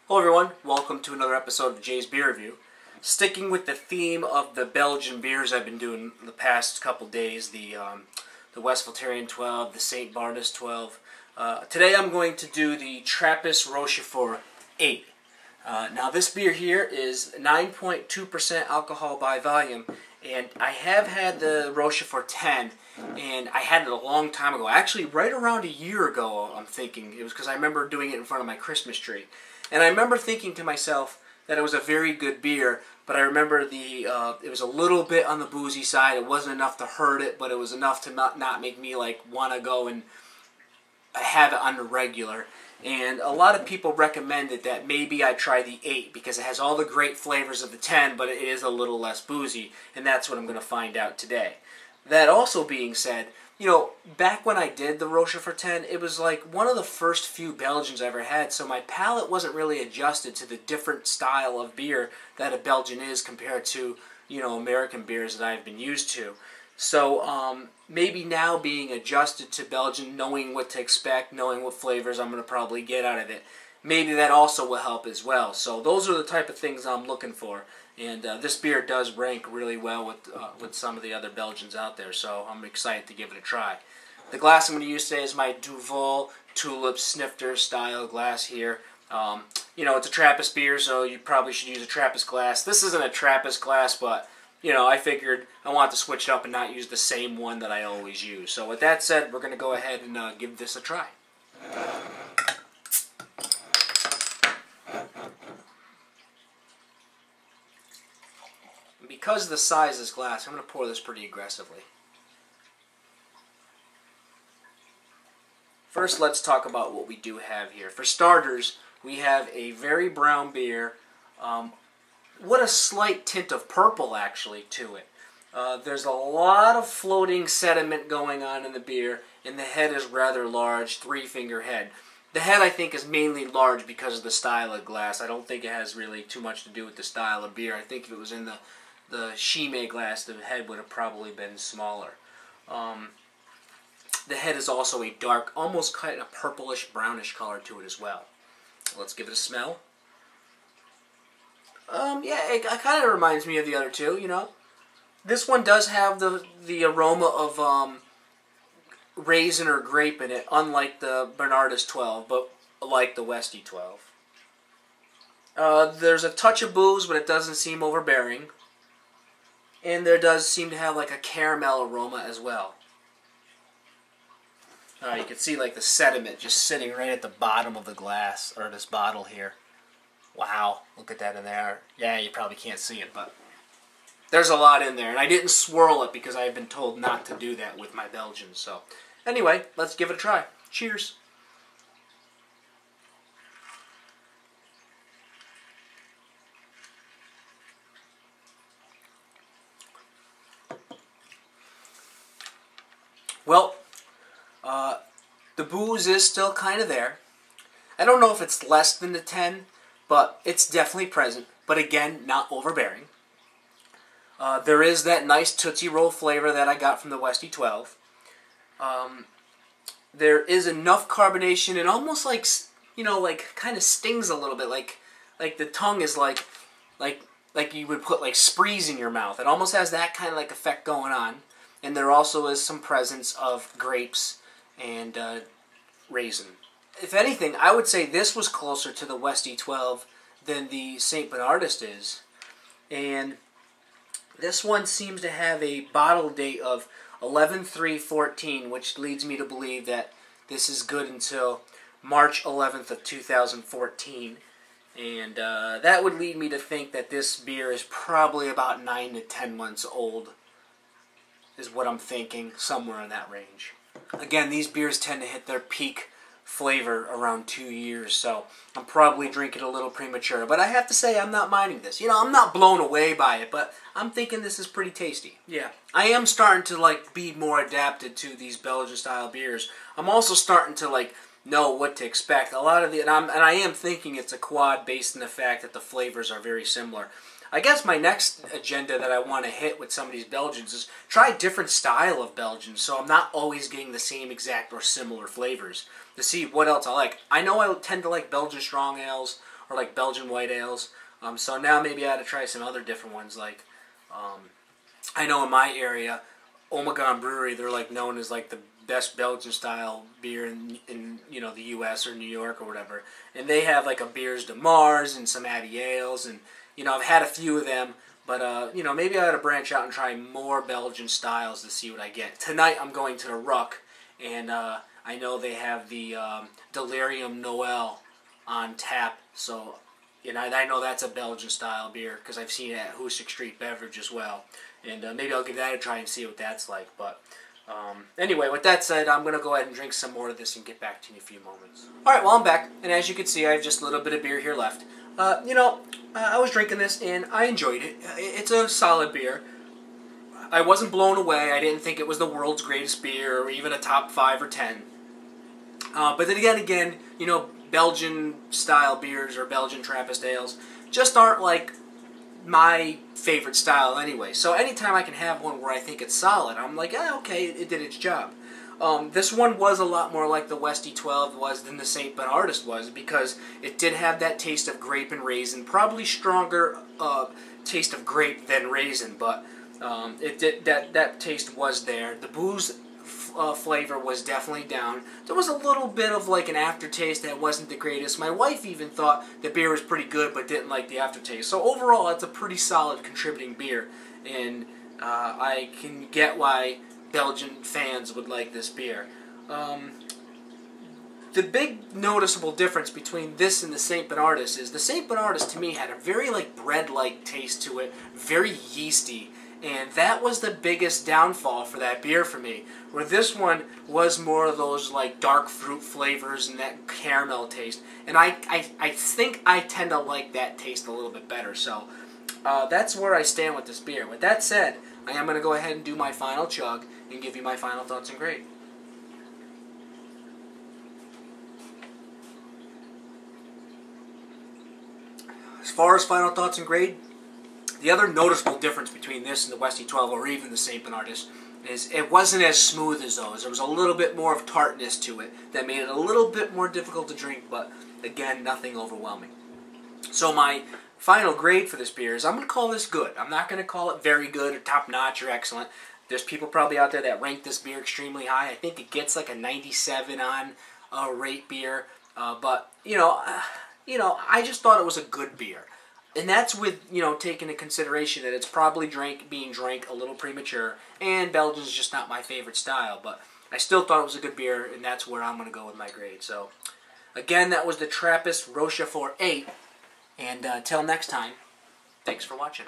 Hello everyone, welcome to another episode of Jay's Beer Review. Sticking with the theme of the Belgian beers I've been doing the past couple days, the Westphalian 12, the St. Barnabas 12. Today I'm going to do the Trappistes Rochefort 8. Now this beer here is 9.2% alcohol by volume, and I have had the Rochefort 10, and I had it a long time ago. Actually, right around a year ago, I'm thinking. It was because I remember doing it in front of my Christmas tree. And I remember thinking to myself that it was a very good beer, but I remember it was a little bit on the boozy side. It wasn't enough to hurt it, but it was enough to not make me like want to go and have it on the regular. And a lot of people recommended that maybe I try the 8 because it has all the great flavors of the 10, but it is a little less boozy, and that's what I'm going to find out today. That also being said, you know, back when I did the Rochefort 10, it was like one of the first few Belgians I ever had, so my palate wasn't really adjusted to the different style of beer that a Belgian is compared to, you know, American beers that I've been used to. So maybe now being adjusted to Belgian, knowing what to expect, knowing what flavors I'm going to probably get out of it, maybe that also will help as well. So those are the type of things I'm looking for. And this beer does rank really well with some of the other Belgians out there, so I'm excited to give it a try. The glass I'm going to use today is my Duvel Tulip Snifter style glass here. You know, it's a Trappist beer, so you probably should use a Trappist glass. This isn't a Trappist glass, but, you know, I figured I want to switch it up and not use the same one that I always use. So with that said, we're going to go ahead and give this a try. Because of the size of this glass, I'm going to pour this pretty aggressively. First, let's talk about what we do have here. For starters, we have a very brown beer. What a slight tint of purple, actually, to it. There's a lot of floating sediment going on in the beer, and the head is rather large, 3-finger head. The head, I think, is mainly large because of the style of glass. I don't think it has really too much to do with the style of beer. I think if it was in the Chimay glass, the head would have probably been smaller. The head is also a dark, almost kind of purplish, brownish color to it as well. Let's give it a smell. Yeah, it kind of reminds me of the other two, you know. This one does have the aroma of raisin or grape in it, unlike the Bernardus 12, but like the Westy 12. There's a touch of booze, but it doesn't seem overbearing. And there does seem to have like a caramel aroma as well. You can see like the sediment just sitting right at the bottom of the glass, or this bottle here. Wow, look at that in there. Yeah, you probably can't see it, but there's a lot in there. And I didn't swirl it because I've been told not to do that with my Belgians. So anyway, let's give it a try. Cheers. Well, the booze is still kind of there. I don't know if it's less than the 10, but it's definitely present. But again, not overbearing. There is that nice Tootsie Roll flavor that I got from the Westy 12. There is enough carbonation. It almost like, you know, like kind of stings a little bit. Like the tongue is like you would put like sprees in your mouth. It almost has that kind of like effect going on. And there also is some presence of grapes and raisin. If anything, I would say this was closer to the Westy 12 than the St. Bernardus is. And this one seems to have a bottle date of 11/3/14, which leads me to believe that this is good until March 11th of 2014. And that would lead me to think that this beer is probably about 9 to 10 months old, is what I'm thinking, somewhere in that range. Again, these beers tend to hit their peak flavor around 2 years, so I'm probably drinking a little premature. But I have to say, I'm not minding this. You know, I'm not blown away by it, but I'm thinking this is pretty tasty. Yeah, I am starting to like be more adapted to these Belgian-style beers. I'm also starting to like know what to expect. A lot of the, and I am thinking it's a quad based on the fact that the flavors are very similar. I guess my next agenda that I want to hit with some of these Belgians is try a different style of Belgians, so I'm not always getting the same exact or similar flavors, to see what else I like. I know I tend to like Belgian strong ales, or like Belgian white ales. So now maybe I ought to try some other different ones. Like I know in my area, Omegan Brewery, they're like known as like the best Belgian style beer in you know, the U.S. or New York or whatever. And they have like a Beers de Mars and some Abbey ales, and you know, I've had a few of them. But, you know, maybe I ought to branch out and try more Belgian styles to see what I get. Tonight I'm going to the Ruck, and I know they have the Delirium Noel on tap. So, you know, I know that's a Belgian style beer because I've seen it at Hoosick Street Beverage as well. And maybe I'll give that a try and see what that's like. But anyway, with that said, I'm going to go ahead and drink some more of this and get back to you in a few moments. Alright, well, I'm back. And as you can see, I have just a little bit of beer here left. You know, I was drinking this and I enjoyed it. It's a solid beer. I wasn't blown away. I didn't think it was the world's greatest beer or even a top 5 or 10. But then again, you know, Belgian style beers or Belgian Trappist ales just aren't like my favorite style anyway. So anytime I can have one where I think it's solid, I'm like, okay, it did its job. This one was a lot more like the Westie 12 was than the St. Bernardus was, because it did have that taste of grape and raisin, probably stronger taste of grape than raisin, but it did that taste was there. The booze flavor was definitely down. There was a little bit of like an aftertaste that wasn't the greatest. My wife even thought the beer was pretty good, but didn't like the aftertaste. So overall, it's a pretty solid contributing beer, and I can get why Belgian fans would like this beer. The big noticeable difference between this and the St. Bernardus is the St. Bernardus to me had a very like bread-like taste to it, very yeasty, and that was the biggest downfall for that beer for me. Where this one was more of those like dark fruit flavors and that caramel taste, and I think I tend to like that taste a little bit better. So that's where I stand with this beer. With that said, I am going to go ahead and do my final chug and give you my final thoughts and grade. As far as final thoughts and grade, the other noticeable difference between this and the Westie 12 or even the St. Bernardus is it wasn't as smooth as those. There was a little bit more of tartness to it that made it a little bit more difficult to drink, but again, nothing overwhelming. So my final grade for this beer is I'm going to call this good. I'm not going to call it very good or top-notch or excellent. There's people probably out there that rank this beer extremely high. I think it gets like a 97 on rate beer. But, you know, I just thought it was a good beer. And that's with, you know, taking into consideration that it's probably being drank a little premature, and Belgian's just not my favorite style. But I still thought it was a good beer, and that's where I'm going to go with my grade. So, again, that was the Trappistes Rochefort 8. And till next time, thanks for watching.